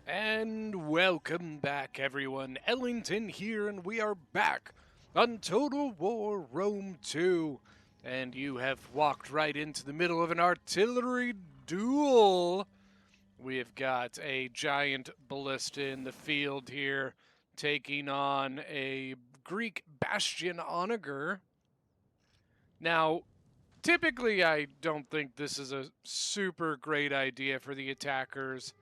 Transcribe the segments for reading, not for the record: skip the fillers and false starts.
And welcome back, everyone. Ellington here, and we are back on Total War Rome 2. And you have walked right into the middle of an artillery duel. We have got a giant ballista in the field here, taking on a Greek bastion onager. Now, typically, I don't think this is a super great idea for the attackers.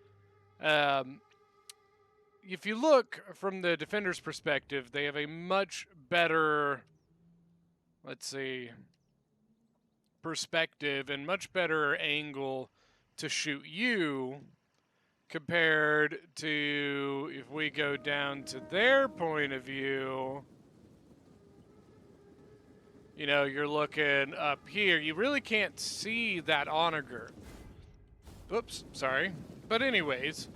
If you look from the defender's perspective, they have a much better, let's see, perspective and much better angle to shoot you compared to if we go down to their point of view. You know, you're looking up here. You really can't see that onager. Oops, sorry. But anyways,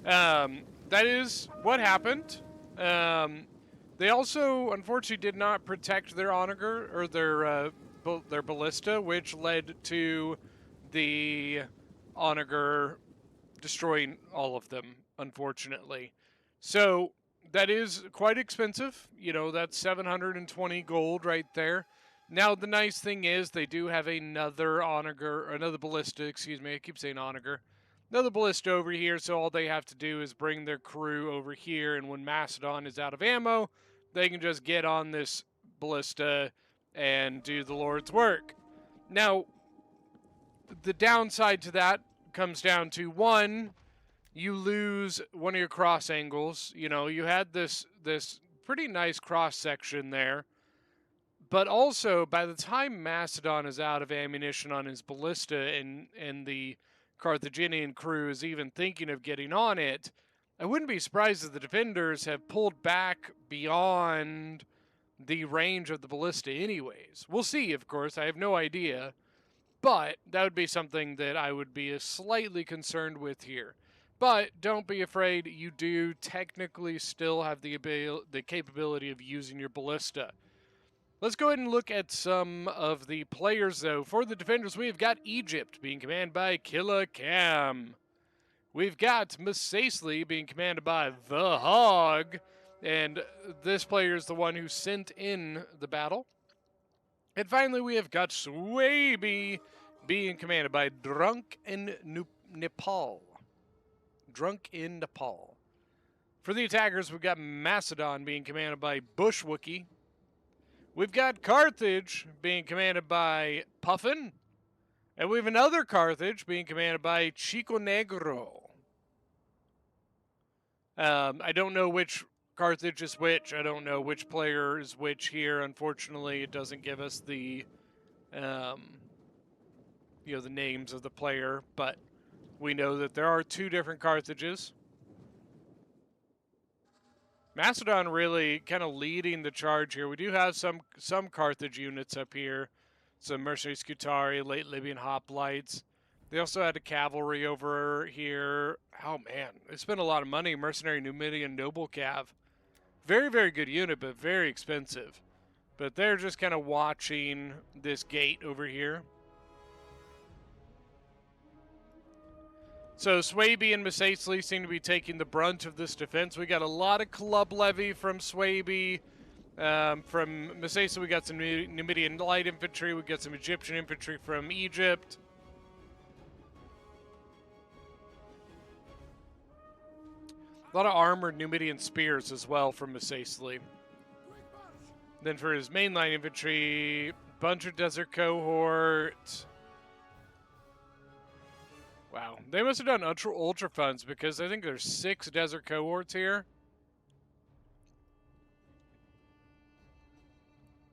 that is what happened. They also, unfortunately, did not protect their onager or their ballista, which led to the onager destroying all of them, unfortunately. So that is quite expensive. You know, that's 720 gold right there. Now, the nice thing is they do have another ballista, excuse me, I keep saying onager. Another ballista over here, so all they have to do is bring their crew over here, and when Macedon is out of ammo, they can just get on this ballista and do the Lord's work. Now, the downside to that comes down to, one, you lose one of your cross angles. You know, you had this pretty nice cross section there. But also, by the time Macedon is out of ammunition on his ballista and the Carthaginian crew is even thinking of getting on it, I wouldn't be surprised if the defenders have pulled back beyond the range of the ballista anyways. We'll see, of course. I have no idea. But that would be something that I would be slightly concerned with here. But don't be afraid. You do technically still have the capability of using your ballista. Let's go ahead and look at some of the players, though. For the defenders, we've got Egypt being commanded by Killa Cam. We've got Masacely being commanded by the Hog. And this player is the one who sent in the battle. And finally, we have got Swaby being commanded by Drunk in Nepal. Drunk in Nepal. For the attackers, we've got Macedon being commanded by Bushwookie. We've got Carthage being commanded by Puffin. And we have another Carthage being commanded by Chico Negro. I don't know which Carthage is which. I don't know which player is which here. Unfortunately, it doesn't give us the, the names of the player. But we know that there are two different Carthages. Macedon really kind of leading the charge here. We do have some Carthage units up here. Some mercenary Scutari, late Libyan hoplites. They also had a cavalry over here. Oh, man. They spent a lot of money. Mercenary Numidian Noble Cav. Very, very good unit, but very expensive. But they're just kind of watching this gate over here. So Swaby and Masacely seem to be taking the brunt of this defense. We got a lot of club levy from Swaby. From Masacely, we got some Numidian light infantry. We got some Egyptian infantry from Egypt. A lot of armored Numidian spears as well from Masacely. Then for his mainline infantry, bunch of desert cohort. Wow, they must have done ultra funds because I think there's 6 desert cohorts here.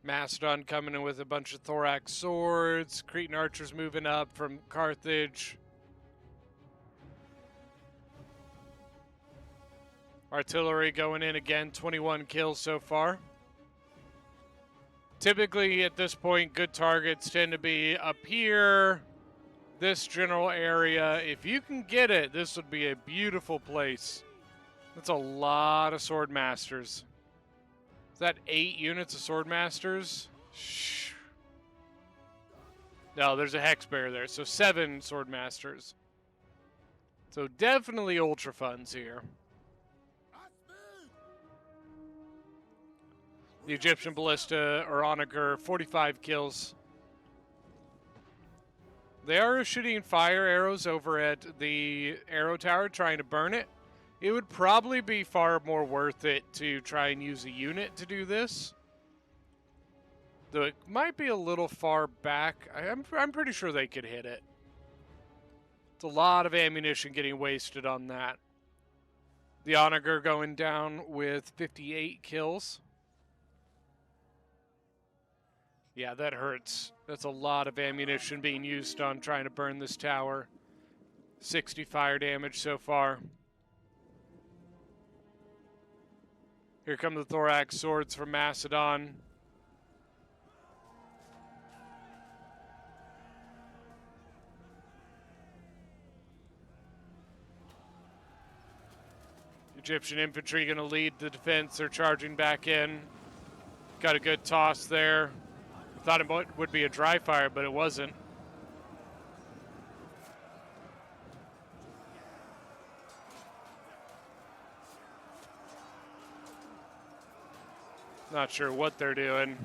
Macedon coming in with a bunch of thorax swords. Cretan archers moving up from Carthage. Artillery going in again, 21 kills so far. Typically at this point, good targets tend to be up here. This general area, if you can get it, this would be a beautiful place. That's a lot of sword masters. Is that 8 units of sword masters? Shh. No, there's a hex bear there, so 7 sword masters. So definitely ultra funds here. The Egyptian Ballista or Onager, 45 kills. They are shooting fire arrows over at the arrow tower trying to burn it. It would probably be far more worth it to try and use a unit to do this. Though it might be a little far back. I'm pretty sure they could hit it. It's a lot of ammunition getting wasted on that. The Onager going down with 58 kills. Yeah, that hurts. That's a lot of ammunition being used on trying to burn this tower. 60 fire damage so far. Here come the thorax swords from Macedon. Egyptian infantry going to lead the defense. They're charging back in. Got a good toss there. Thought it would be a dry fire, but it wasn't. Not sure what they're doing.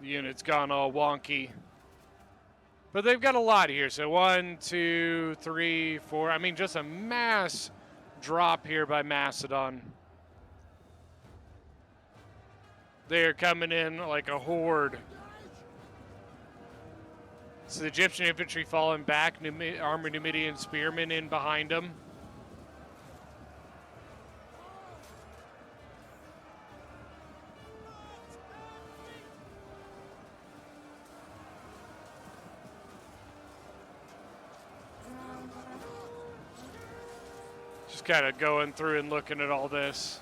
The unit's gone all wonky. But they've got a lot here. So 1, 2, 3, 4. I mean, just a mass drop here by Macedon. They're coming in like a horde. So the Egyptian infantry falling back. Armored Numidian spearmen in behind them. Just kind of going through and looking at all this.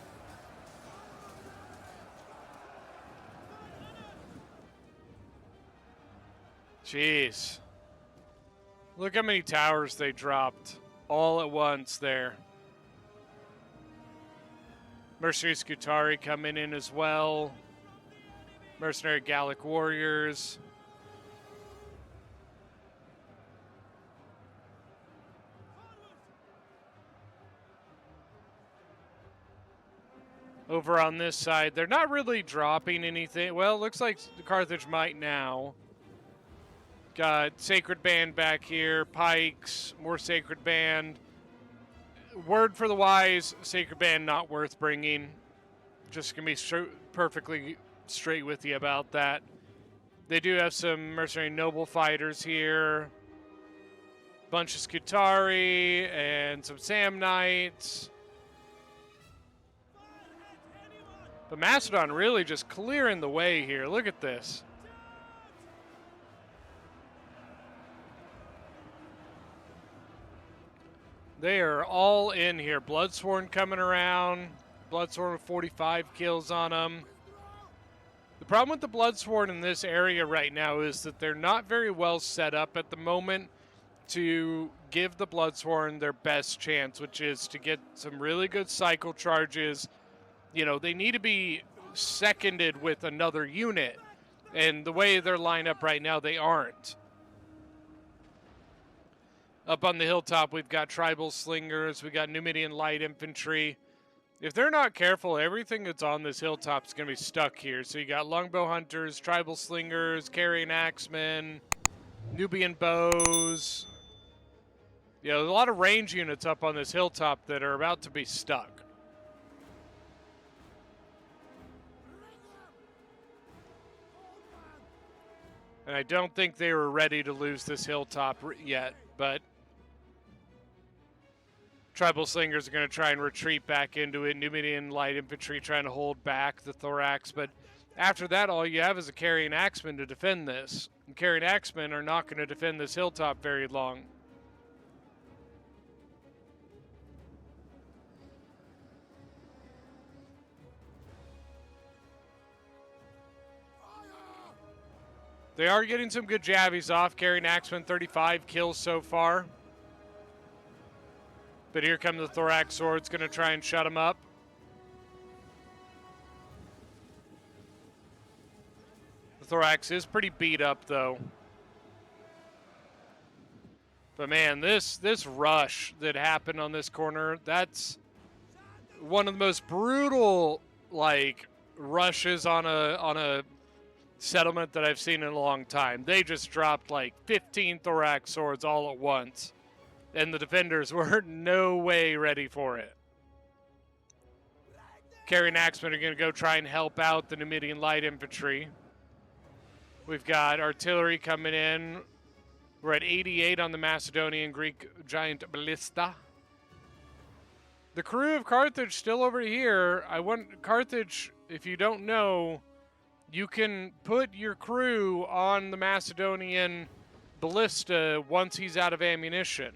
Jeez. Look how many towers they dropped all at once there. Mercenary Scutari coming in as well. Mercenary Gallic Warriors. Over on this side, they're not really dropping anything. Well, it looks like Carthage might now. Got Sacred Band back here, pikes, more Sacred Band. Word for the wise, Sacred Band not worth bringing. Just gonna be perfectly straight with you about that. They do have some mercenary noble fighters here. Bunch of Scutari and some Samnites. But Macedon really just clearing the way here. Look at this. They are all in here. Bloodsworn coming around. Bloodsworn with 45 kills on them. The problem with the Bloodsworn in this area right now is that they're not very well set up at the moment to give the Bloodsworn their best chance, which is to get some really good cycle charges. You know, they need to be seconded with another unit. And the way they're lined up right now, they aren't. Up on the hilltop, we've got tribal slingers. We got Numidian light infantry. If they're not careful, everything that's on this hilltop is going to be stuck here. So you got longbow hunters, tribal slingers, carrying axemen, Nubian bows. You know, there's a lot of range units up on this hilltop that are about to be stuck. And I don't think they were ready to lose this hilltop yet, but tribal slingers are going to try and retreat back into it. Numidian light infantry trying to hold back the thorax, but after that, all you have is a carrying axeman to defend this. And carrying axemen are not going to defend this hilltop very long. They are getting some good jabbies off. Carrying axeman, 35 kills so far. But here come the thorax swords, going to try and shut them up. The thorax is pretty beat up, though. But man, this rush that happened on this corner, that's one of the most brutal like rushes on a settlement that I've seen in a long time. They just dropped like 15 thorax swords all at once, and the defenders were no way ready for it. Carrying axemen are going to go try and help out the Numidian light infantry. We've got artillery coming in. We're at 88 on the Macedonian Greek giant ballista. The crew of Carthage still over here. I want Carthage, if you don't know, you can put your crew on the Macedonian ballista once he's out of ammunition.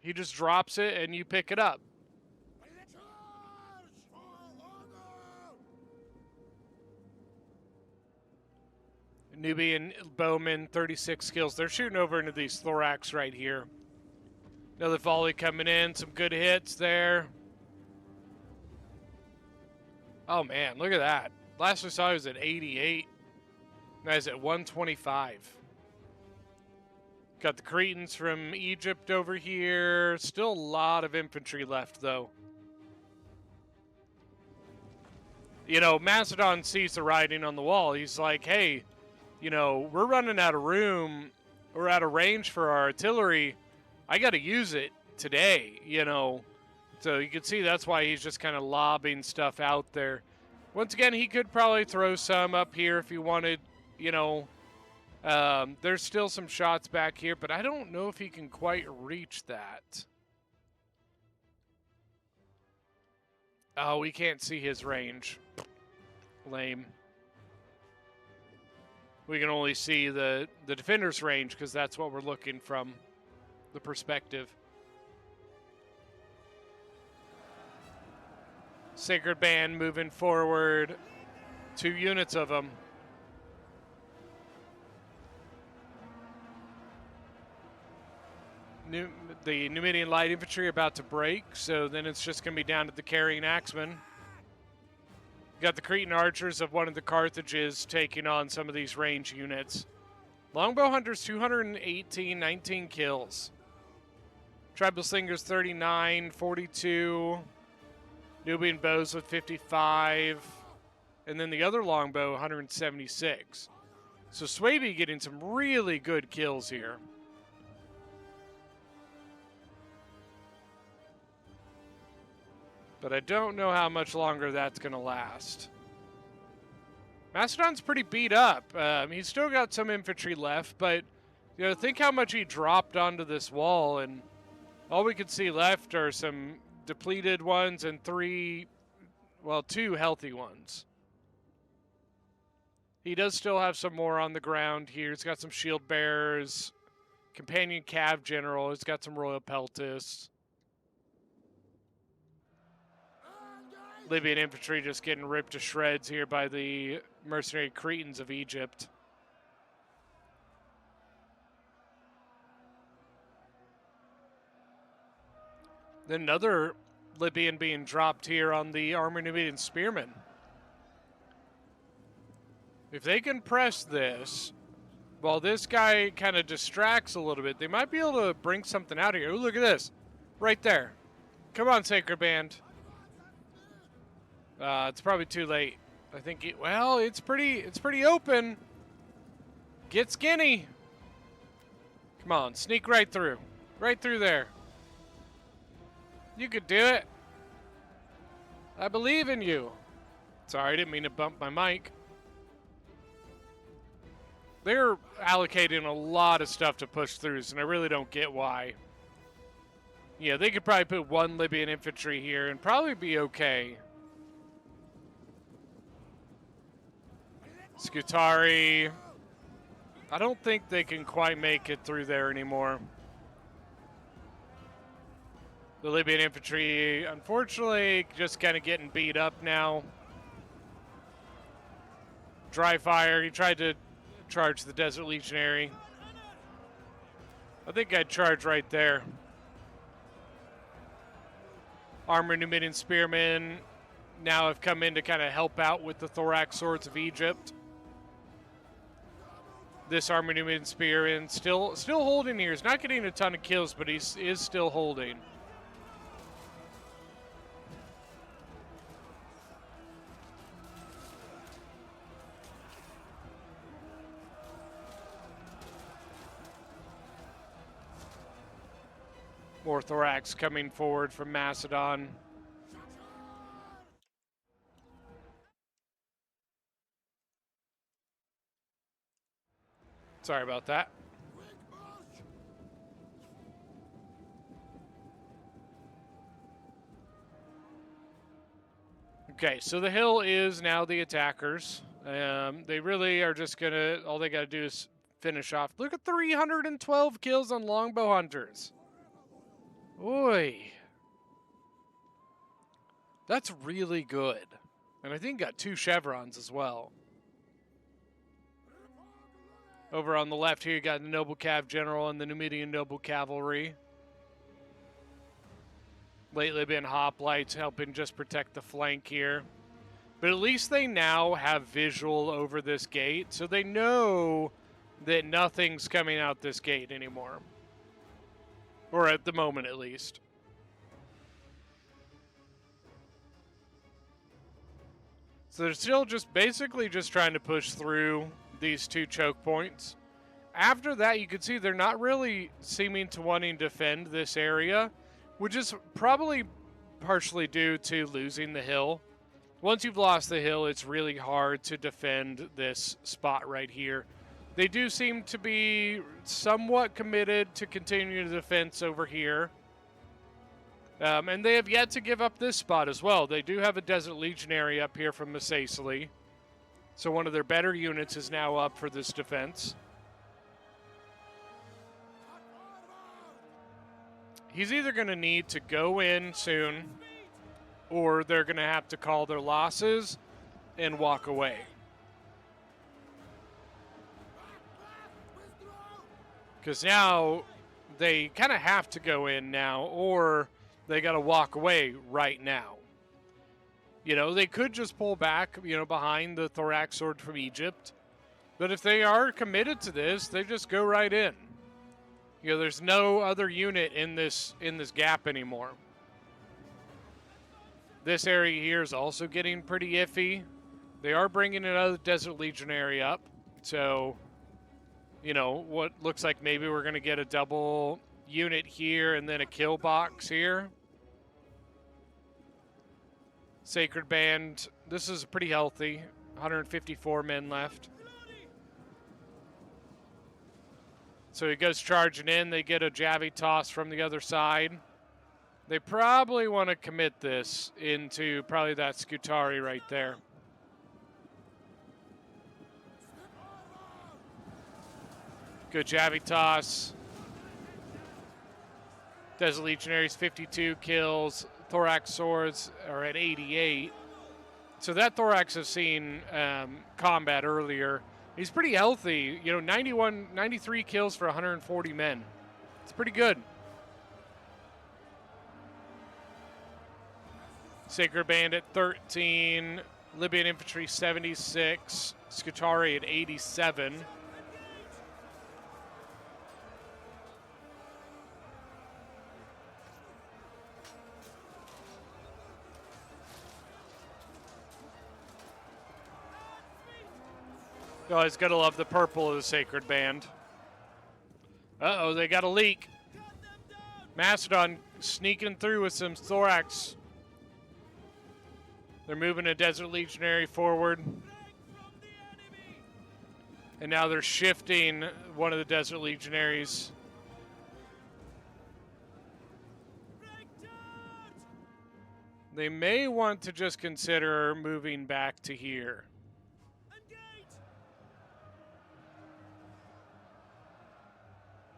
He just drops it and you pick it up. Nubian bowmen, 36 kills. They're shooting over into these thorax right here. Another volley coming in. Some good hits there. Oh, man. Look at that. Last we saw he was at 88. Now he's at 125. Got the Cretans from Egypt over here. Still a lot of infantry left, though. You know, Macedon sees the writing on the wall. He's like, hey, you know, we're running out of room. We're out of range for our artillery. I got to use it today, you know. So you can see that's why he's just kind of lobbing stuff out there. Once again, he could probably throw some up here if he wanted, you know. There's still some shots back here, but I don't know if he can quite reach that. Oh, we can't see his range. Lame. We can only see the defender's range because that's what we're looking from the perspective. Sacred Band moving forward. 2 units of them. The Numidian light infantry about to break, so then it's just going to be down to the carrying axemen. Got the Cretan archers of one of the Carthages taking on some of these range units. Longbow hunters 218, 19 kills. Tribal slingers 39, 42. Nubian bows with 55. And then the other longbow 176. So Swaby getting some really good kills here. But I don't know how much longer that's going to last. Macedon's pretty beat up. He's still got some infantry left, but you know, think how much he dropped onto this wall, and all we could see left are some depleted ones and 2 healthy ones. He does still have some more on the ground here. He's got some shield bearers, companion cav general. He's got some royal peltists. Libyan infantry just getting ripped to shreds here by the mercenary Cretans of Egypt. Then another Libyan being dropped here on the armored Numidian spearmen. If they can press this, while this guy kind of distracts a little bit, they might be able to bring something out here. Ooh, look at this. Right there. Come on, Sacred Band. It's probably too late. I think it's pretty open. Get skinny. Come on, sneak right through. Right through there. You could do it. I believe in you. Sorry, I didn't mean to bump my mic. They're allocating a lot of stuff to push through, and I really don't get why. Yeah, they could probably put 1 Libyan infantry here and probably be okay. Scutari. I don't think they can quite make it through there anymore. The Libyan infantry, unfortunately, just kind of getting beat up now. Dry fire. He tried to charge the Desert Legionary. I think I'd charge right there. Armored Numidian spearmen now have come in to kind of help out with the thorax swords of Egypt. this Armenian spear in. Still holding here. He's not getting a ton of kills, but he is still holding. More thorax coming forward from Macedon. Sorry about that. Okay, so the hill is now the attackers. They really are just gonna, all they gotta do is finish off. Look at 312 kills on longbow hunters. Oi. That's really good. And I think got 2 chevrons as well. Over on the left here, you got the Noble Cav General and the Numidian Noble Cavalry. Lately been hoplites helping just protect the flank here. But at least they now have visual over this gate, so they know that nothing's coming out this gate anymore. Or at the moment, at least. So they're still just basically just trying to push through these 2 choke points. After that, you can see they're not really seeming to wanting to defend this area, which is probably partially due to losing the hill. Once you've lost the hill, it's really hard to defend this spot right here. They do seem to be somewhat committed to continue the defense over here. And they have yet to give up this spot as well. They do have a Desert Legionary up here from Massaceae. So one of their better units is now up for this defense. He's either going to need to go in soon, or they're going to have to call their losses and walk away. Because now they kind of have to go in now, or they got to walk away right now. You know, they could just pull back, you know, behind the Thorax Sword from Egypt. But if they are committed to this, they just go right in. You know, there's no other unit in this gap anymore. This area here is also getting pretty iffy. They are bringing another Desert Legionary up. So, you know, what looks like maybe we're going to get a double unit here and then a kill box here. Sacred Band, this is pretty healthy. 154 men left. So he goes charging in. They get a Javi toss from the other side. They probably want to commit this into probably that Scutari right there. Good Javi toss. Desert Legionaries, 52 kills. Thorax Swords are at 88. So that Thorax has seen combat earlier. He's pretty healthy. You know, 93 kills for 140 men. It's pretty good. Sacred Band at 13. Libyan Infantry 76. Scutari at 87. You always gotta love the purple of the Sacred Band. Uh-oh, they got a leak. Macedon sneaking through with some Thorax. They're moving a Desert Legionary forward. And now they're shifting one of the Desert Legionaries. They may want to just consider moving back to here.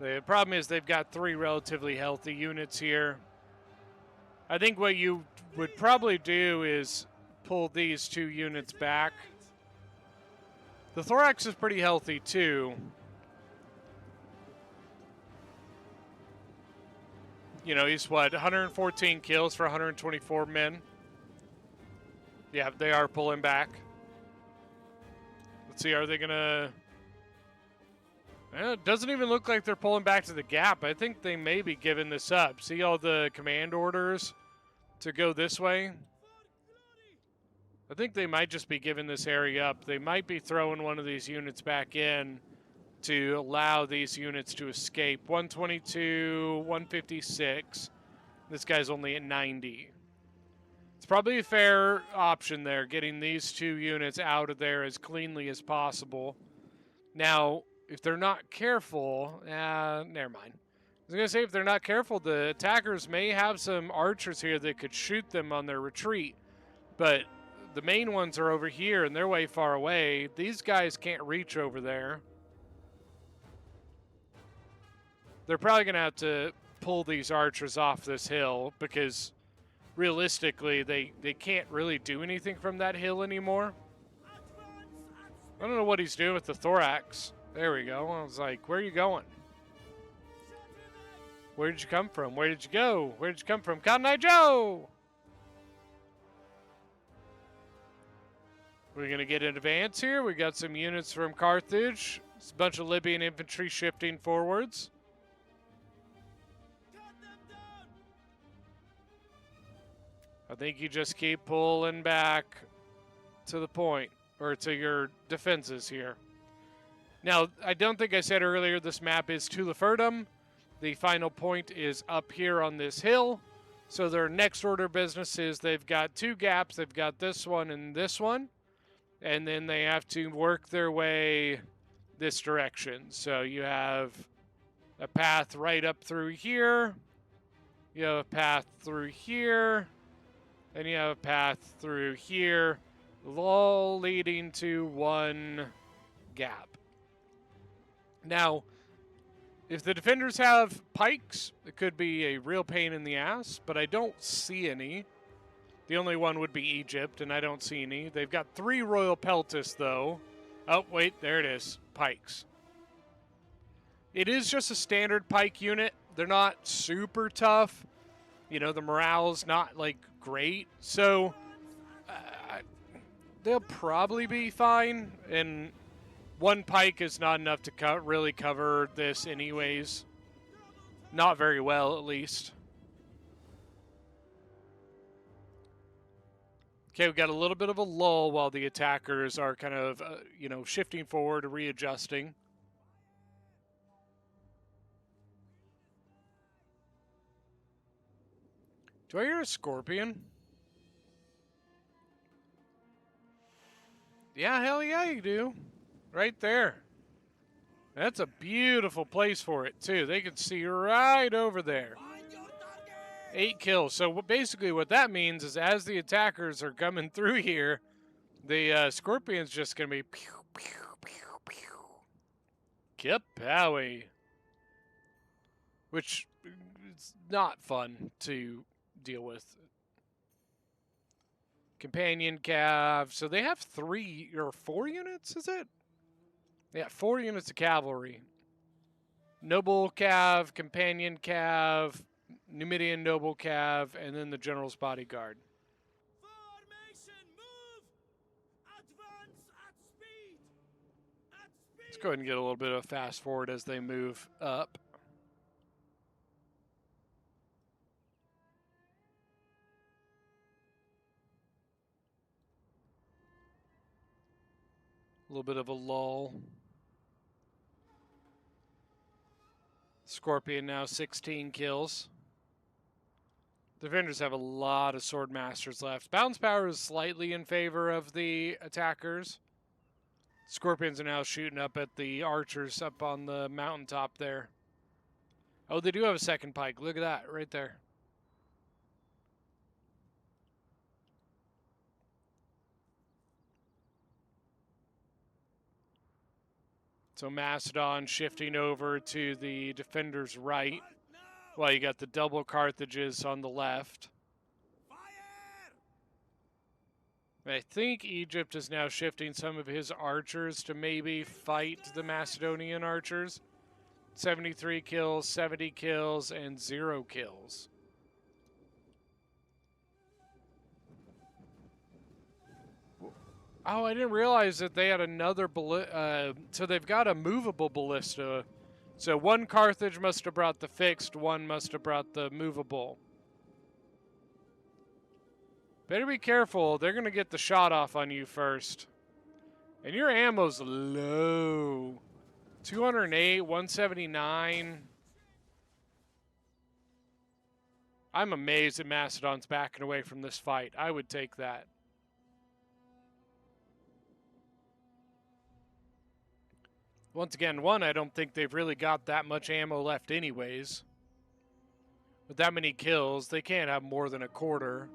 The problem is they've got 3 relatively healthy units here. I think what you would probably do is pull these 2 units back. The Thorax is pretty healthy too. You know, he's what, 114 kills for 124 men? Yeah, they are pulling back. Let's see, are they gonna... Well, it doesn't even look like they're pulling back to the gap. I think they may be giving this up. See all the command orders to go this way? I think they might just be giving this area up. They might be throwing one of these units back in to allow these units to escape. 122, 156. This guy's only at 90. It's probably a fair option there, getting these 2 units out of there as cleanly as possible. Now, if they're not careful, never mind. I was going to say, if they're not careful, the attackers may have some archers here that could shoot them on their retreat. But the main ones are over here, and they're way far away. These guys can't reach over there. They're probably going to have to pull these archers off this hill because realistically, they can't really do anything from that hill anymore. I don't know what he's doing with the thorax. There we go. I was like, where are you going? Where did you come from? Where did you go? Where did you come from? Cotton Eye Joe! We're going to get in advance here. We got some units from Carthage. It's a bunch of Libyan infantry shifting forwards. I think you just keep pulling back to the point, or to your defenses here. Now, I don't think I said earlier this map is Tuliferdum. The final point is up here on this hill. So their next order businesses, they've got 2 gaps. They've got this one and this one. And then they have to work their way this direction. So you have a path right up through here. You have a path through here. And you have a path through here. All leading to one gap. Now, if the defenders have pikes, it could be a real pain in the ass, but I don't see any. The only one would be Egypt, and I don't see any. They've got 3 Royal Peltis, though. Oh, wait, there it is. Pikes. It is just a standard pike unit. They're not super tough. You know, the morale's not, like, great. So, they'll probably be fine, and 1 pike is not enough to really cover this anyways. Not very well, at least. Okay, we've got a little bit of a lull while the attackers are kind of, shifting forward, readjusting. Do I hear a scorpion? Yeah, hell yeah, you do. Right there. That's a beautiful place for it, too. They can see right over there. 8 kills. So basically what that means is as the attackers are coming through here, the Scorpion's just going to be pew, pew, pew, pew. Kapowie. Which is not fun to deal with. Companion cav. So they have 3 or 4 units, is it? Yeah, 4 units of cavalry. Noble cav, companion cav, Numidian noble cav, and then the general's bodyguard. Formation, move! Advance at speed! At speed! Let's go ahead and get a little bit of a fast forward as they move up. A little bit of a lull. Scorpion now 16 kills. Defenders have a lot of sword masters left. Bounce power is slightly in favor of the attackers. Scorpions are now shooting up at the archers up on the mountaintop there. Oh, they do have a second pike. Look at that right there. So Macedon shifting over to the defender's right. Well, you got the double Carthages on the left. I think Egypt is now shifting some of his archers to maybe fight the Macedonian archers. 73 kills, 70 kills, and 0 kills. Oh, I didn't realize that they had another so they've got a movable ballista. So one Carthage must have brought the fixed, one must have brought the movable. Better be careful. They're going to get the shot off on you first. And your ammo's low. 208, 179. I'm amazed that Macedon's backing away from this fight. I would take that. Once again, I don't think they've really got that much ammo left anyways. With that many kills, they can't have more than a quarter.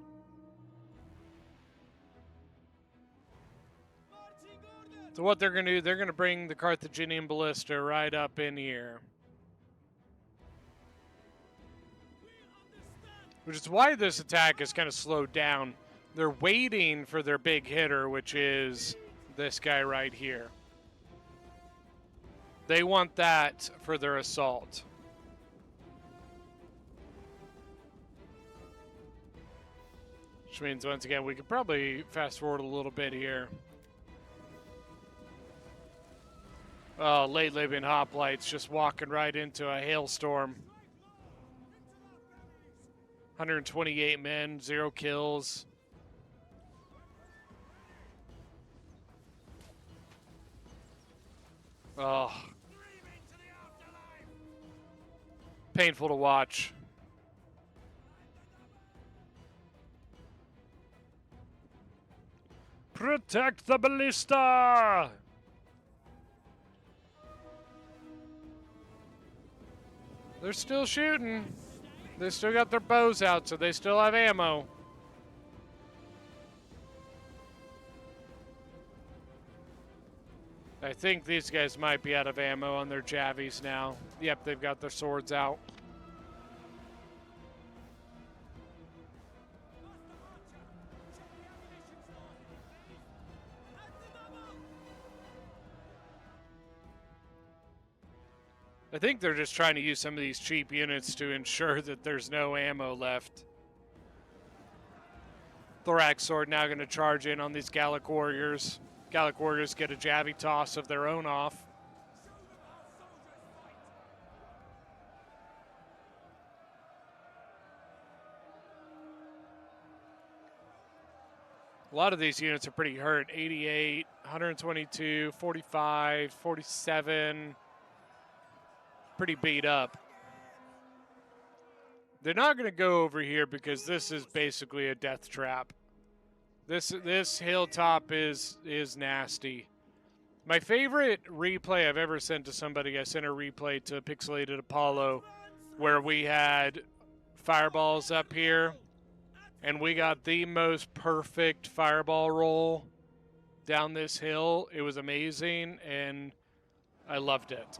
So what they're going to do, they're going to bring the Carthaginian ballista right up in here. Which is why this attack is kind of slowed down. They're waiting for their big hitter, which is this guy right here. They want that for their assault. Which means, once again, we could probably fast forward a little bit here. Oh, late Libyan hoplites just walking right into a hailstorm. 128 men, 0 kills. Oh. Painful to watch. Protect the ballista! They're still shooting. They still got their bows out, so they still have ammo. I think these guys might be out of ammo on their javies now. Yep, they've got their swords out. I think they're just trying to use some of these cheap units to ensure that there's no ammo left. Thorax Sword now going to charge in on these Gallic Warriors. Gallic Warriors get a javi toss of their own off. A lot of these units are pretty hurt. 88, 122, 45, 47. Pretty beat up. They're not going to go over here because this is basically a death trap. This hilltop is nasty. My favorite replay I've ever sent to somebody, I sent a replay to Pixelated Apollo where we had fireballs up here and we got the most perfect fireball roll down this hill. It was amazing and I loved it.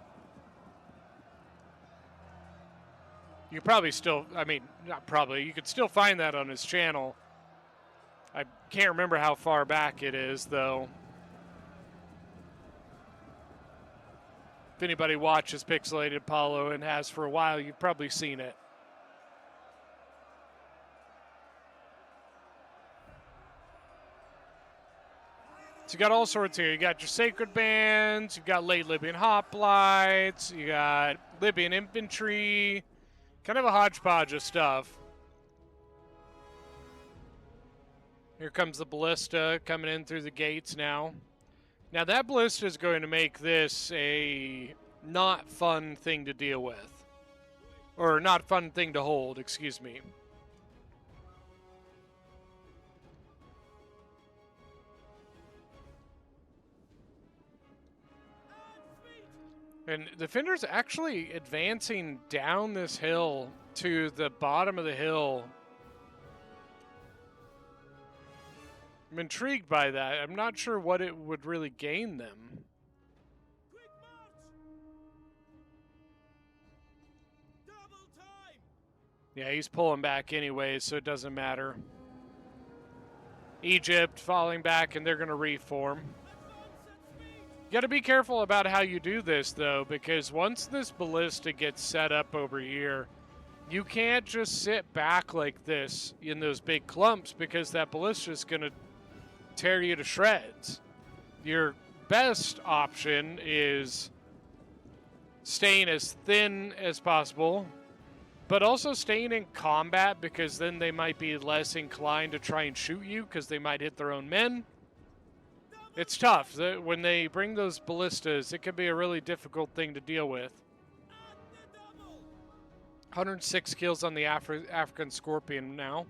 You probably still, I mean, not probably, you could still find that on his channel. I can't remember how far back it is, though. If anybody watches Pixelated Apollo and has for a while, you've probably seen it. So you got all sorts here. You got your Sacred Bands, you've got late Libyan hoplites, you got Libyan infantry. Kind of a hodgepodge of stuff. Here comes the ballista coming in through the gates now. Now that ballista is going to make this a not fun thing to deal with. Or not fun thing to hold, excuse me. And the defender's actually advancing down this hill to the bottom of the hill. I'm intrigued by that. I'm not sure what it would really gain them. Quick march! Double time! Yeah, he's pulling back anyway, so it doesn't matter. Egypt falling back, and they're going to reform. You got to be careful about how you do this, though, because once this ballista gets set up over here, you can't just sit back like this in those big clumps because that ballista is going to tear you to shreds. Your best option is staying as thin as possible, but also staying in combat, because then they might be less inclined to try and shoot you because they might hit their own men. It's tough. When they bring those ballistas, it can be a really difficult thing to deal with. 106 kills on the African Scorpion now.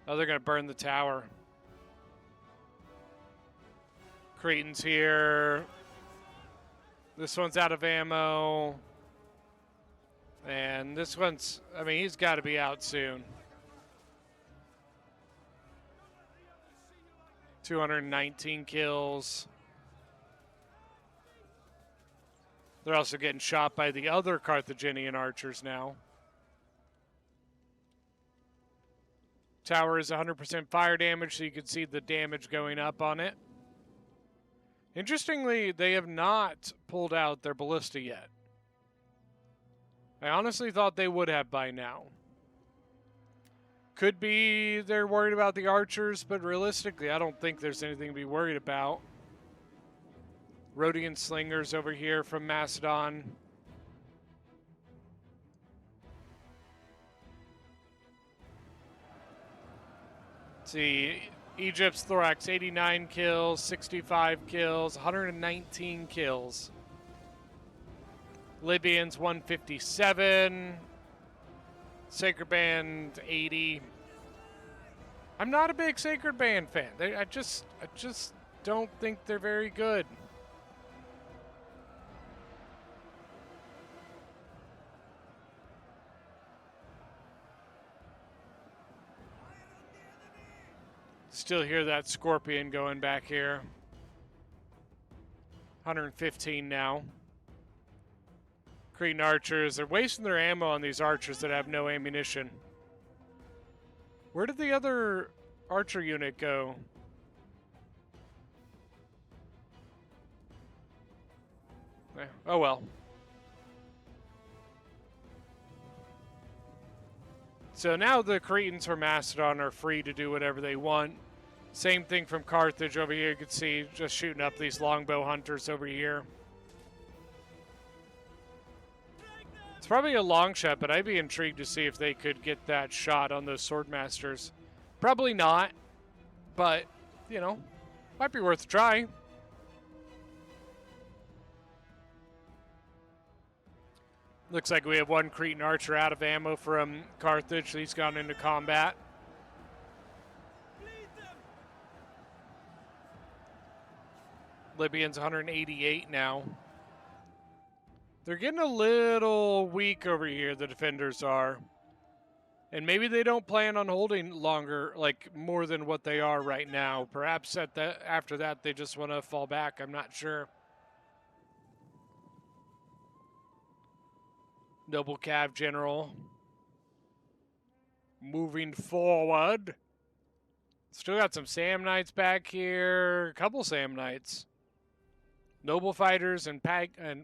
Oh, they're going to burn the tower. Cretans here. This one's out of ammo. And this one's, I mean, he's got to be out soon. 219 kills. They're also getting shot by the other Carthaginian archers now. Tower is 100% fire damage, so you can see the damage going up on it. Interestingly, they have not pulled out their ballista yet. I honestly thought they would have by now. Could be they're worried about the archers, but realistically, I don't think there's anything to be worried about. Rhodian slingers over here from Macedon. Let's see, Egypt's thorax, 89 kills, 65 kills, 119 kills. Libyans, 157. Sacred Band, 80. I'm not a big Sacred Band fan. I just don't think they're very good. Still hear that Scorpion going back here. 115 now. Cretan archers, they're wasting their ammo on these archers that have no ammunition. Where did the other archer unit go? Oh well. So now the Cretans from Macedon are free to do whatever they want. Same thing from Carthage over here. You can see just shooting up these longbow hunters over here. It's probably a long shot, but I'd be intrigued to see if they could get that shot on those swordmasters. Probably not, but, you know, might be worth a try. Looks like we have one Cretan archer out of ammo from Carthage. He's gone into combat. Libyans 188 now. They're getting a little weak over here, the defenders are. And maybe they don't plan on holding longer, like more than what they are right now. Perhaps after that they just want to fall back. I'm not sure. Noble Cav General. Moving forward. Still got some Samnites back here. A couple Samnites. Noble fighters and pikemen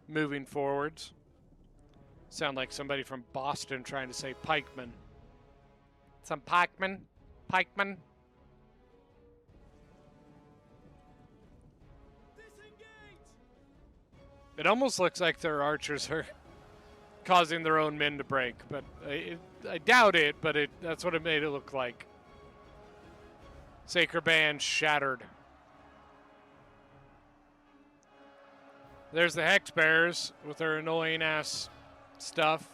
moving forwards. Sound like somebody from Boston trying to say pikemen. Some pikemen. It almost looks like their archers are causing their own men to break, but I doubt it, but that's what it made it look like. Sacred Band shattered. There's the Hex Bearers with their annoying ass stuff.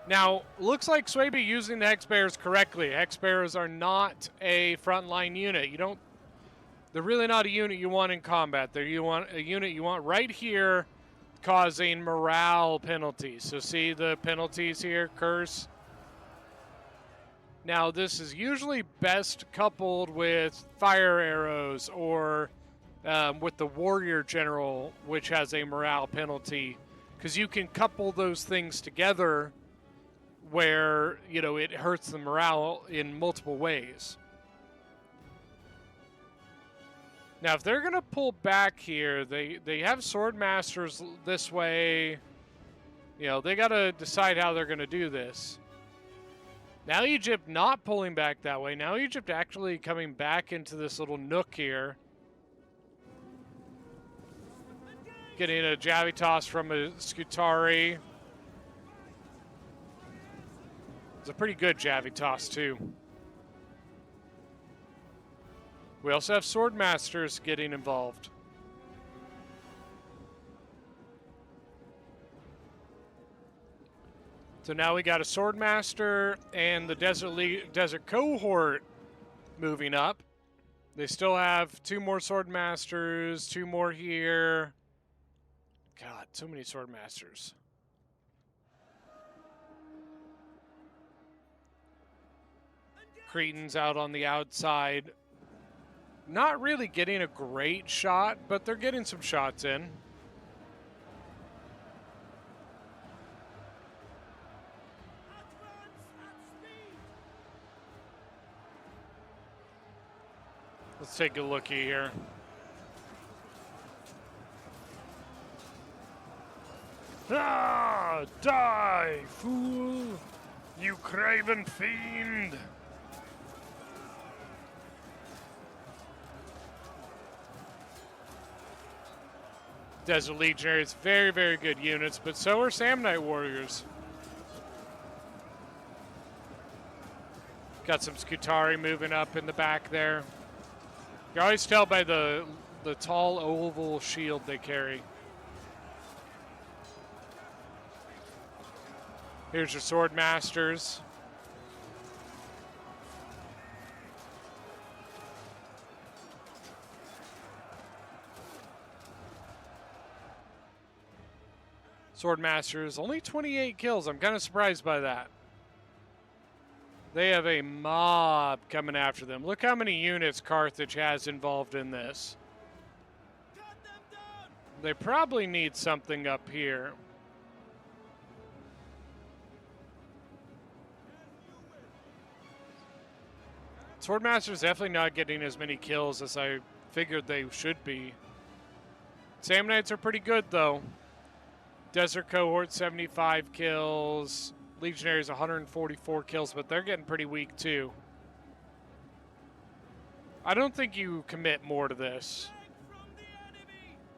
Now, looks like Swaby using the Hex Bearers correctly. Hex Bearers are not a frontline unit. They're really not a unit you want in combat. They're a unit you want right here, causing morale penalties. So see the penalties here, curse. Now, this is usually best coupled with fire arrows or with the warrior general, which has a morale penalty, because you can couple those things together where, you know, it hurts the morale in multiple ways. Now, if they're going to pull back here, they have sword masters this way. You know, they got to decide how they're going to do this. Now Egypt not pulling back that way. Now Egypt actually coming back into this little nook here. Getting a Javitas from a Skutari. It's a pretty good Javitas too. We also have Swordmasters getting involved. So now we got a Swordmaster and the Desert Cohort moving up. They still have 2 more Swordmasters, 2 more here. God, so many Swordmasters. Cretans out on the outside. Not really getting a great shot, but they're getting some shots in. Let's take a looky here. Ah, die, fool! You craven fiend! Desert Legionaries, very, very good units, but so are Samnite Warriors. Got some Skutari moving up in the back there. You can always tell by the tall oval shield they carry. Here's your Swordmasters. Swordmasters, only 28 kills. I'm kind of surprised by that. They have a mob coming after them. Look how many units Carthage has involved in this. They probably need something up here. Swordmaster's definitely not getting as many kills as I figured they should be. Samnites are pretty good, though. Desert Cohort, 75 kills. Legionaries, 144 kills, but they're getting pretty weak, too. I don't think you commit more to this.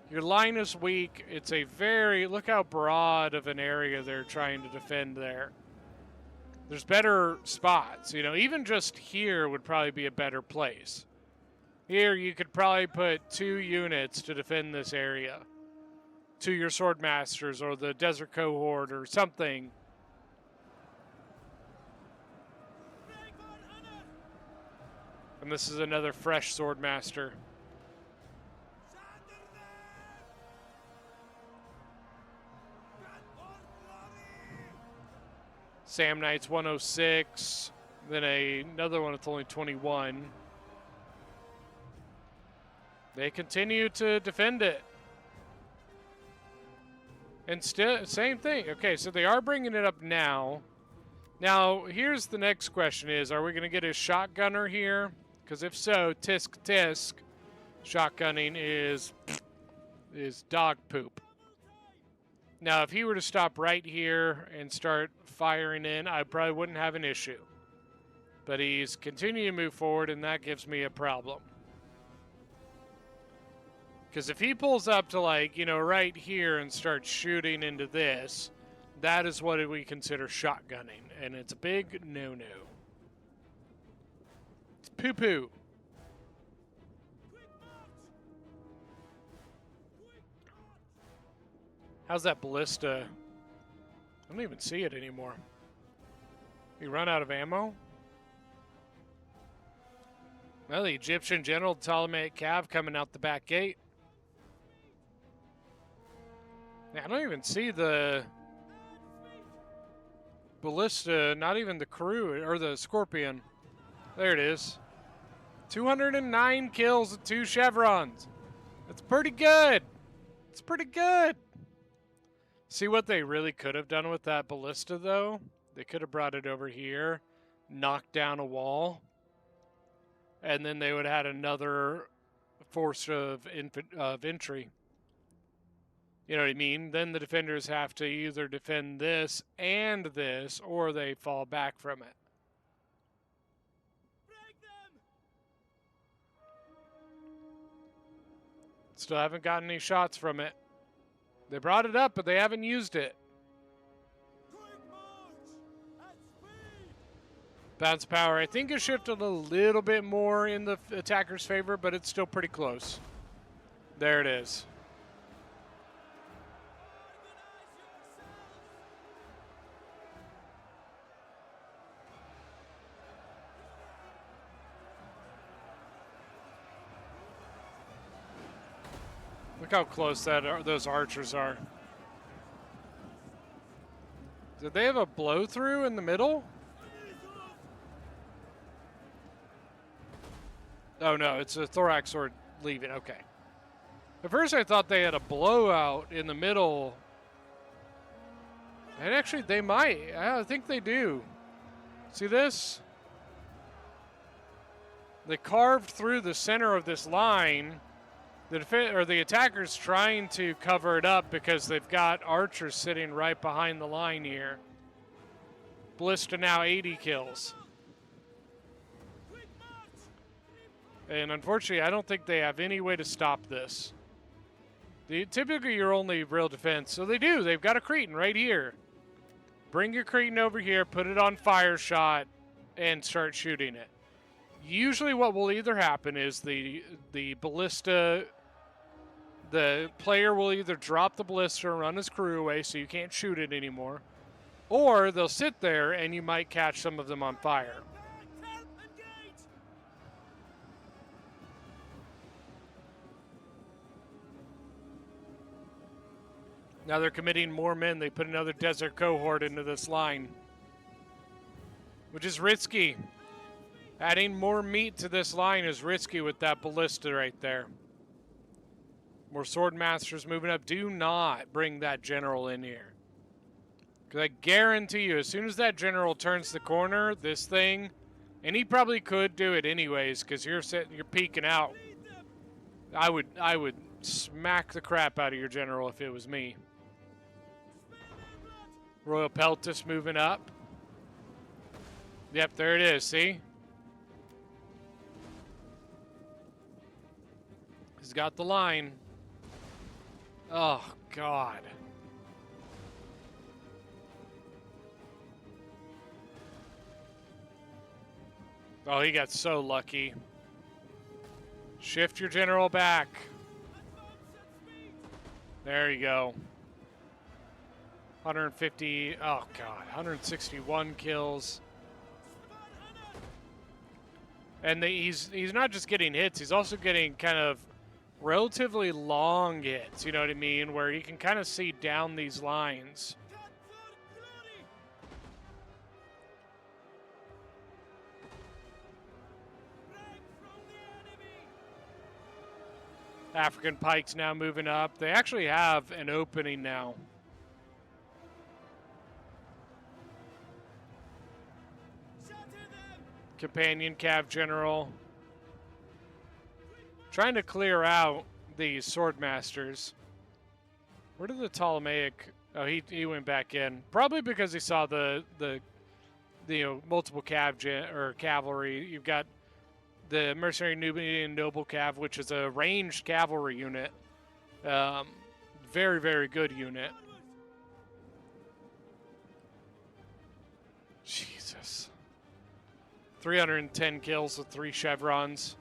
Your line is weak. It's a very... Look how broad of an area they're trying to defend there. There's better spots. You know, even just here would probably be a better place. Here, you could probably put 2 units to defend this area. To your Swordmasters or the Desert Cohort or something. And this is another fresh Swordmaster. Samnites 106. Then another one that's only 21. They continue to defend it. And still, same thing. Okay, so they are bringing it up now. Now, here's the next question is, are we going to get a shotgunner here? Because if so, tisk tisk, shotgunning is dog poop. Now, if he were to stop right here and start firing in, I probably wouldn't have an issue. But he's continuing to move forward, and that gives me a problem. Because if he pulls up to, like, you know, right here and starts shooting into this, that is what we consider shotgunning. And it's a big no-no. It's poo-poo. How's that ballista? I don't even see it anymore. You run out of ammo? Well, the Egyptian General Ptolemaic Cav coming out the back gate. I don't even see the ballista, not even the crew, or the Scorpion. There it is. 209 kills with 2 chevrons. That's pretty good. It's pretty good. See what they really could have done with that ballista, though? They could have brought it over here, knocked down a wall, and then they would have had another force of entry. You know what I mean? Then the defenders have to either defend this and this, or they fall back from it. Still haven't gotten any shots from it. They brought it up, but they haven't used it. Quick march at speed. Bounce power, I think, has shifted a little bit more in the attacker's favor, but it's still pretty close. There it is. Look how close those archers are. Did they have a blow through in the middle? Oh no, it's a thorax sword leaving. Okay. At first I thought they had a blowout in the middle. And actually they might. I think they do. See this? They carved through the center of this line. The attacker's trying to cover it up because they've got archers sitting right behind the line here. Ballista now 80 kills. And unfortunately, I don't think they have any way to stop this. Typically, your only real defense. So they do. They've got a Cretan right here. Bring your Cretan over here, put it on fire shot, and start shooting it. Usually what will either happen is the ballista... The player will either drop the ballista and run his crew away so you can't shoot it anymore, or they'll sit there and you might catch some of them on fire. Now they're committing more men. They put another desert cohort into this line, which is risky. Adding more meat to this line is risky with that ballista right there. More sword masters moving up. Do not bring that general in here. Because I guarantee you, as soon as that general turns the corner, this thing, and he probably could do it anyways, because you're peeking out. I would smack the crap out of your general if it was me. Royal Peltis moving up. Yep, there it is, see? He's got the line. Oh, God. Oh, he got so lucky. Shift your general back. There you go. 150, oh God, 161 kills. And he's not just getting hits, he's also getting kind of relatively long hits, you know what I mean? Where you can kind of see down these lines. African pikes now moving up. They actually have an opening now. Companion Cav General. Trying to clear out these sword masters. Where did the Ptolemaic? Oh, he went back in. Probably because he saw the multiple cavalry. You've got the Mercenary Nubian Noble Cav, which is a ranged cavalry unit. Very, very good unit. Jesus. 310 kills with 3 chevrons.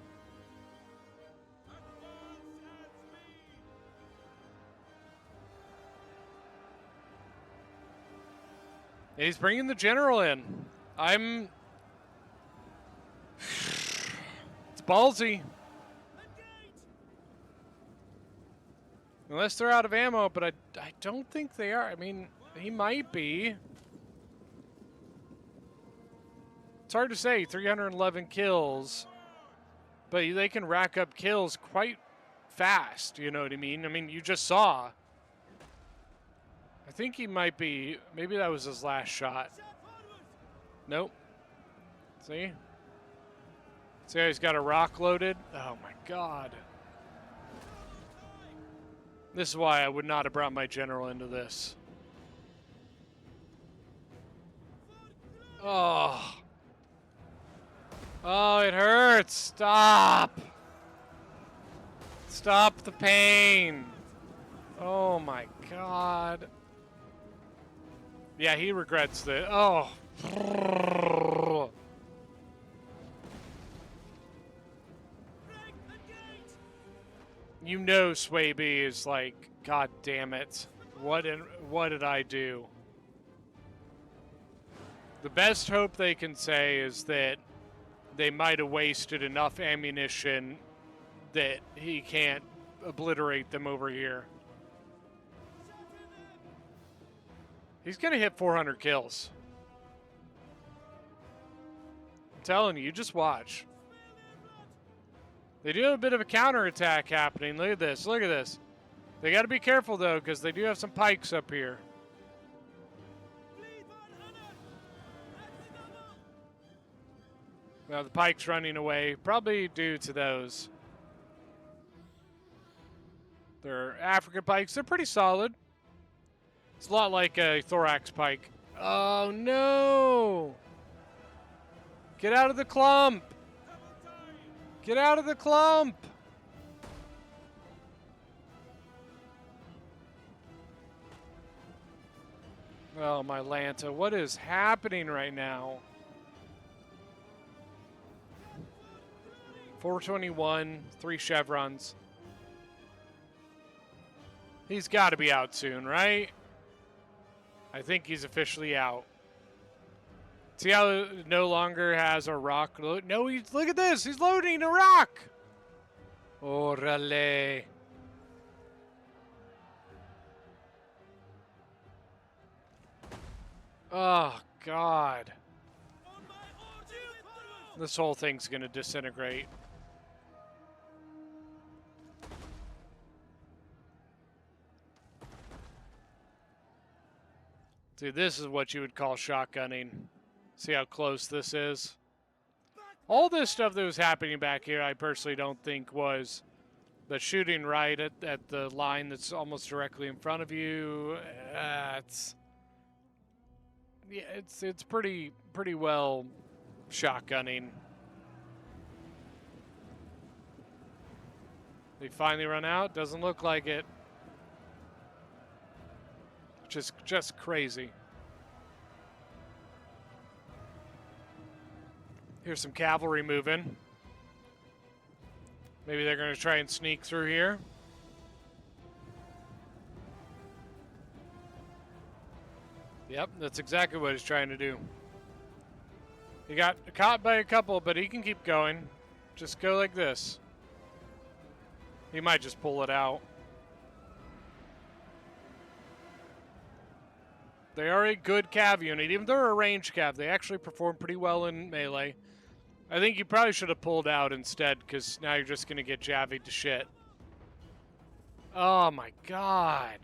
And he's bringing the general in. It's ballsy. Unless they're out of ammo, but I don't think they are. I mean, he might be. It's hard to say, 311 kills. But they can rack up kills quite fast, you know what I mean? I mean, you just saw. I think he might be, maybe that was his last shot. Nope. See? See how he's got a rock loaded? Oh my God. This is why I would not have brought my general into this. Oh. Oh, it hurts. Stop. Stop the pain. Oh my god. Yeah, he regrets this. Oh. You know Swaby is like, god damn it. What did I do? The best hope they can say is that they might have wasted enough ammunition that he can't obliterate them over here. He's gonna hit 400 kills. I'm telling you, just watch. They do have a bit of a counterattack happening. Look at this, look at this. They gotta be careful though, because they do have some pikes up here. Now the pike's running away, probably due to those. They're African pikes, they're pretty solid. It's a lot like a thorax pike. Oh no! Get out of the clump! Get out of the clump! Oh my Lanta, what is happening right now? 421, 3 chevrons. He's got to be out soon, right? I think he's officially out. See how it no longer has a rock? No, look at this. He's loading a rock. Orale. Oh, God. This whole thing's going to disintegrate. Dude, this is what you would call shotgunning. See how close this is? All this stuff that was happening back here, I personally don't think was the shooting right at the line that's almost directly in front of you. It's pretty well shotgunning. They finally run out. Doesn't look like it. Just crazy. Here's some cavalry moving. Maybe they're going to try and sneak through here. Yep, that's exactly what he's trying to do. He got caught by a couple, but he can keep going. Just go like this. He might just pull it out. They are a good cav unit. Even though they're a ranged cav, they actually perform pretty well in melee. I think you probably should have pulled out instead, because now you're just going to get javied to shit. Oh my god.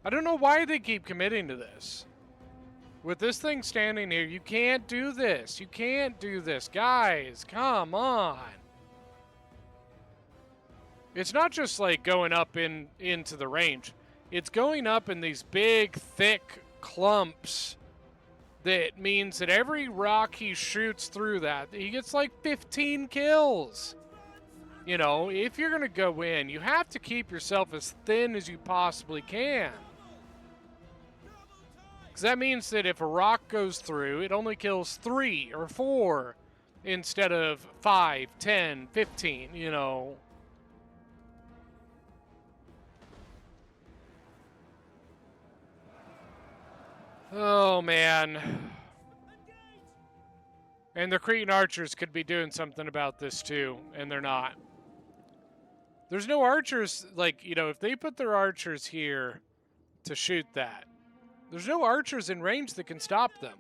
I don't know why they keep committing to this. With this thing standing here, you can't do this. You can't do this. Guys, come on. It's not just like going up into the range. It's going up in these big, thick clumps. That means that every rock he shoots through that, he gets like 15 kills. You know, if you're going to go in, you have to keep yourself as thin as you possibly can. Because that means that if a rock goes through, it only kills 3 or 4 instead of 5, 10, 15, you know. Oh, man. And the Cretan archers could be doing something about this, too, and they're not. There's no archers, like, you know, if they put their archers here to shoot that, there's no archers in range that can stop them.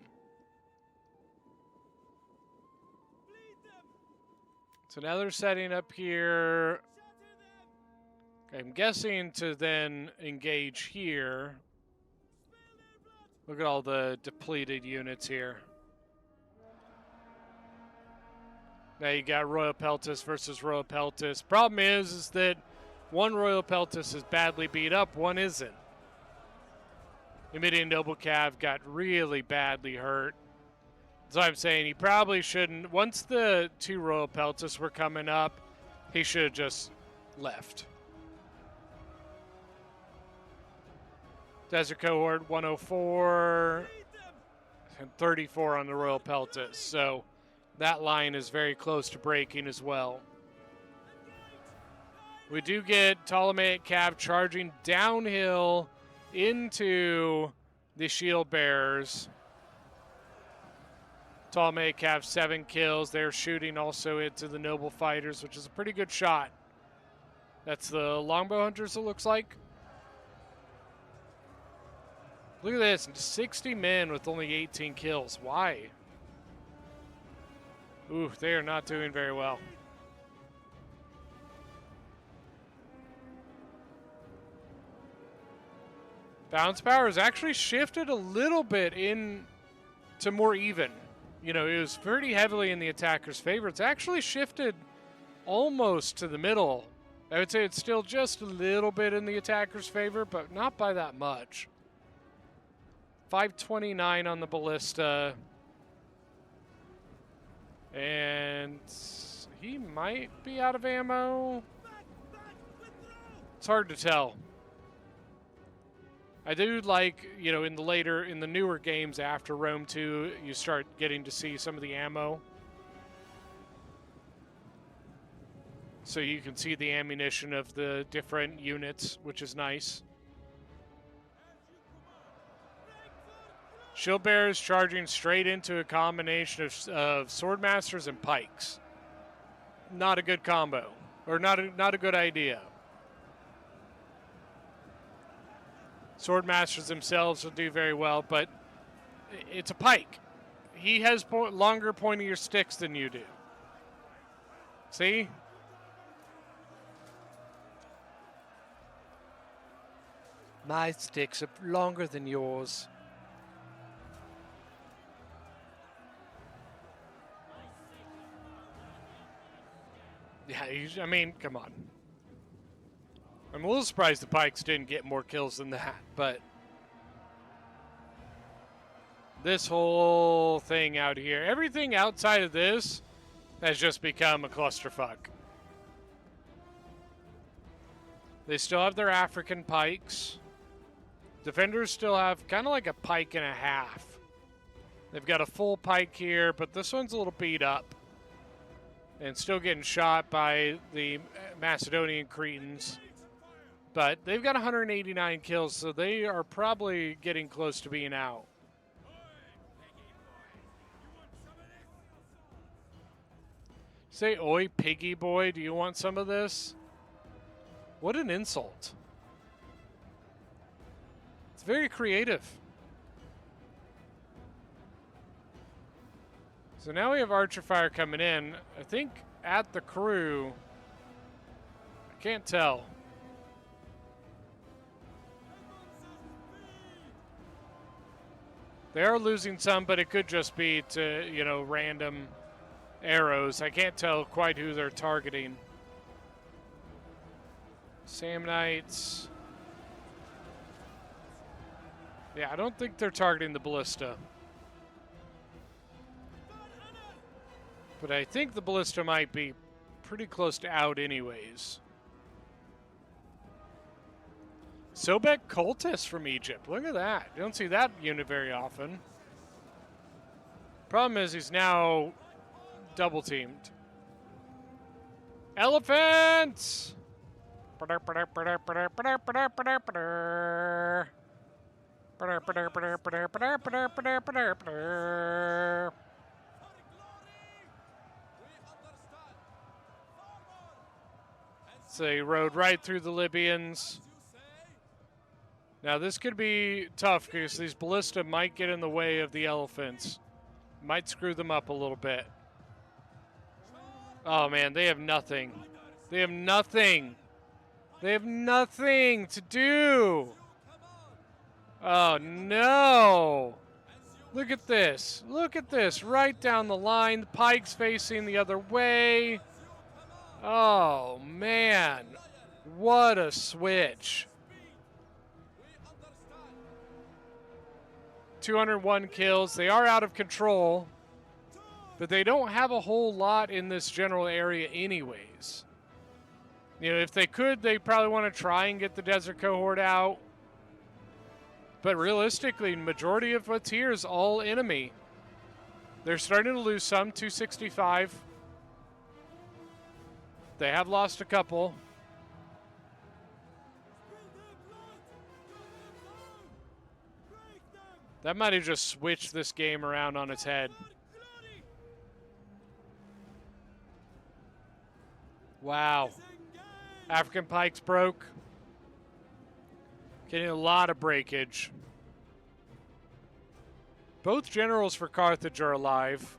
So now they're setting up here. I'm guessing to then engage here. Look at all the depleted units here. Now you got Royal Peltis versus Royal Peltis. Problem is that one Royal Peltis is badly beat up, one isn't. Numidian Noble Cav got really badly hurt. So I'm saying he probably shouldn't. Once the 2 Royal Peltas were coming up, he should have just left. Desert Cohort 104 and 34 on the Royal Peltas. So that line is very close to breaking as well. We do get Ptolemaic Cav charging downhill into the Shield Bearers. Ptolemaic Cav 7 kills. They're shooting also into the Noble Fighters, which is a pretty good shot. That's the Longbow Hunters, it looks like. Look at this, 60 men with only 18 kills. Why? Ooh, they are not doing very well. Balance power has actually shifted a little bit in to more even. You know, it was pretty heavily in the attacker's favor. It's actually shifted almost to the middle. I would say it's still just a little bit in the attacker's favor, but not by that much. 529 on the ballista. And he might be out of ammo. It's hard to tell. I do like, you know, in the newer games after Rome 2, you start getting to see some of the ammo. So you can see the ammunition of the different units, which is nice. Shield Bearers charging straight into a combination of Swordmasters and Pikes. Not a good combo, or not a good idea. Swordmasters themselves will do very well, but it's a Pike. He has longer pointier sticks than you do. See? My sticks are longer than yours. Yeah, I mean, come on. I'm a little surprised the Pikes didn't get more kills than that, but this whole thing out here, everything outside of this has just become a clusterfuck. They still have their African Pikes. Defenders still have kind of like a Pike and a half. They've got a full Pike here, but this one's a little beat up. And still getting shot by the Macedonian Cretans. But they've got 189 kills, so they are probably getting close to being out. Say, oi, piggy boy, do you want some of this? What an insult. It's very creative. So now we have Archer Fire coming in. I think at the crew, I can't tell. They are losing some, but it could just be to, you know, random arrows. I can't tell quite who they're targeting. Samnites. Yeah, I don't think they're targeting the ballista. But I think the ballista might be pretty close to out anyways. Sobek Cultist from Egypt. Look at that. You don't see that unit very often. Problem is he's now double teamed. Elephants! So he rode right through the Libyans. Now this could be tough because these ballista might get in the way of the elephants. Might screw them up a little bit. Oh man, they have nothing. They have nothing. They have nothing to do. Oh no. Look at this. Look at this. Right down the line. The Pike's facing the other way. Oh man. What a switch. 201 kills. They are out of control, but they don't have a whole lot in this general area anyways. You know, if they could, they probably want to try and get the desert cohort out. But realistically, majority of what's here is all enemy. They're starting to lose some, 265. They have lost a couple. That might have just switched this game around on its head. Wow. African pikes broke. Getting a lot of breakage. Both generals for Carthage are alive.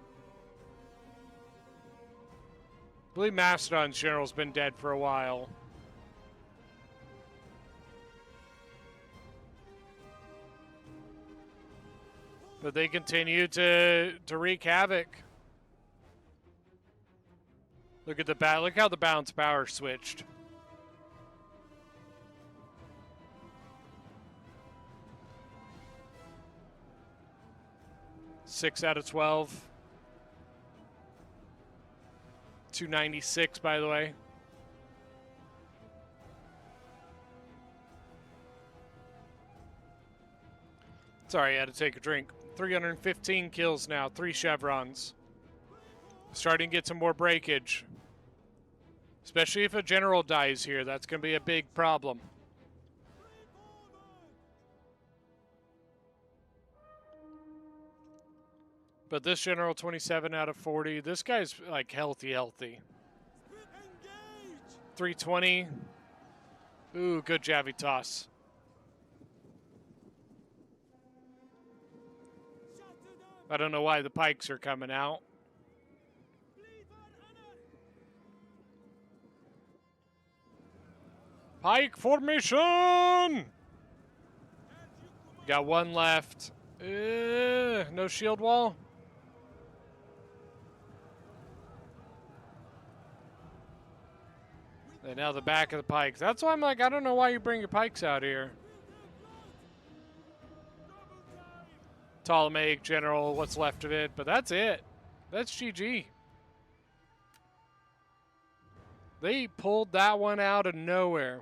I believe Macedon's general's been dead for a while. But they continue to wreak havoc. Look at the look how the balance power switched. Six out of 12. 296, by the way. Sorry, I had to take a drink. 315 kills now, 3 chevrons. Starting to get some more breakage. Especially if a general dies here, that's going to be a big problem. But this general, 27 out of 40. This guy's like healthy. 320. Ooh, good Javitas. I don't know why the pikes are coming out. Pike formation! Got one left. No shield wall. And now the back of the pikes. That's why I'm like, I don't know why you bring your pikes out here. Ptolemaic general, what's left of it, but that's it. That's GG. They pulled that one out of nowhere.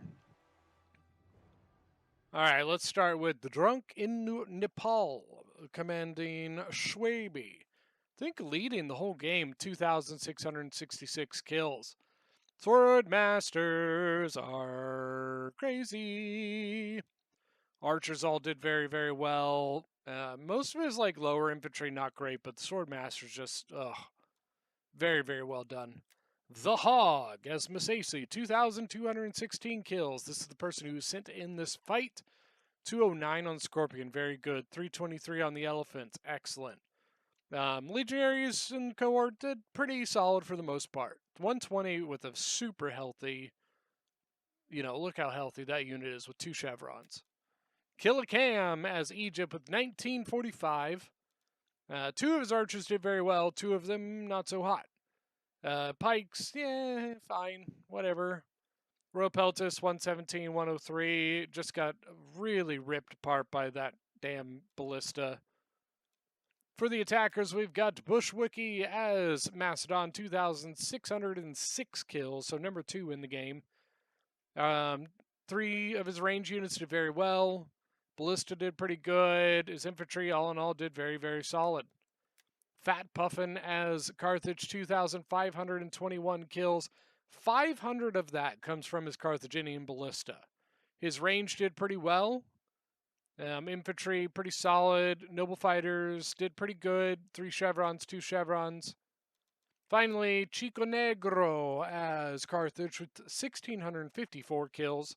All right, let's start with the Drunk in Nepal, commanding Shwabi. I think leading the whole game, 2,666 kills. Sword Masters are crazy. Archers all did very, very well. Most of his like lower infantry not great, but the Sword Masters just very, very well done. The Hog as Masasi, 2,216 kills. This is the person who was sent in this fight. 209 on Scorpion, very good. 323 on the Elephant, excellent. Legionaries and cohort did pretty solid for the most part. 120 with a super healthy, you know, look how healthy that unit is with 2 chevrons. Killicam as Egypt with 1945. 2 of his archers did very well, 2 of them not so hot. Pikes, yeah, fine, whatever. Royal Peltis, 117, 103. Just got really ripped apart by that damn ballista. For the attackers, we've got Bushwicki as Macedon, 2,606 kills, so number 2 in the game. 3 of his range units did very well. Ballista did pretty good. His infantry, all in all, did very, very solid. Fat Puffin as Carthage, 2,521 kills. 500 of that comes from his Carthaginian ballista. His range did pretty well. Infantry, pretty solid. Noble fighters did pretty good. 3 chevrons, 2 chevrons. Finally, Chico Negro as Carthage with 1,654 kills.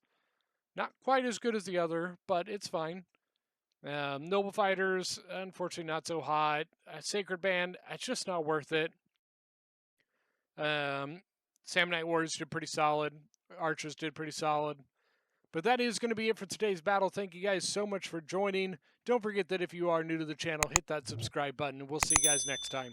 Not quite as good as the other, but it's fine. Noble fighters, unfortunately not so hot. Sacred Band, it's just not worth it. Samnite Warriors did pretty solid. Archers did pretty solid. But that is going to be it for today's battle. Thank you guys so much for joining. Don't forget that if you are new to the channel, hit that subscribe button, and we'll see you guys next time.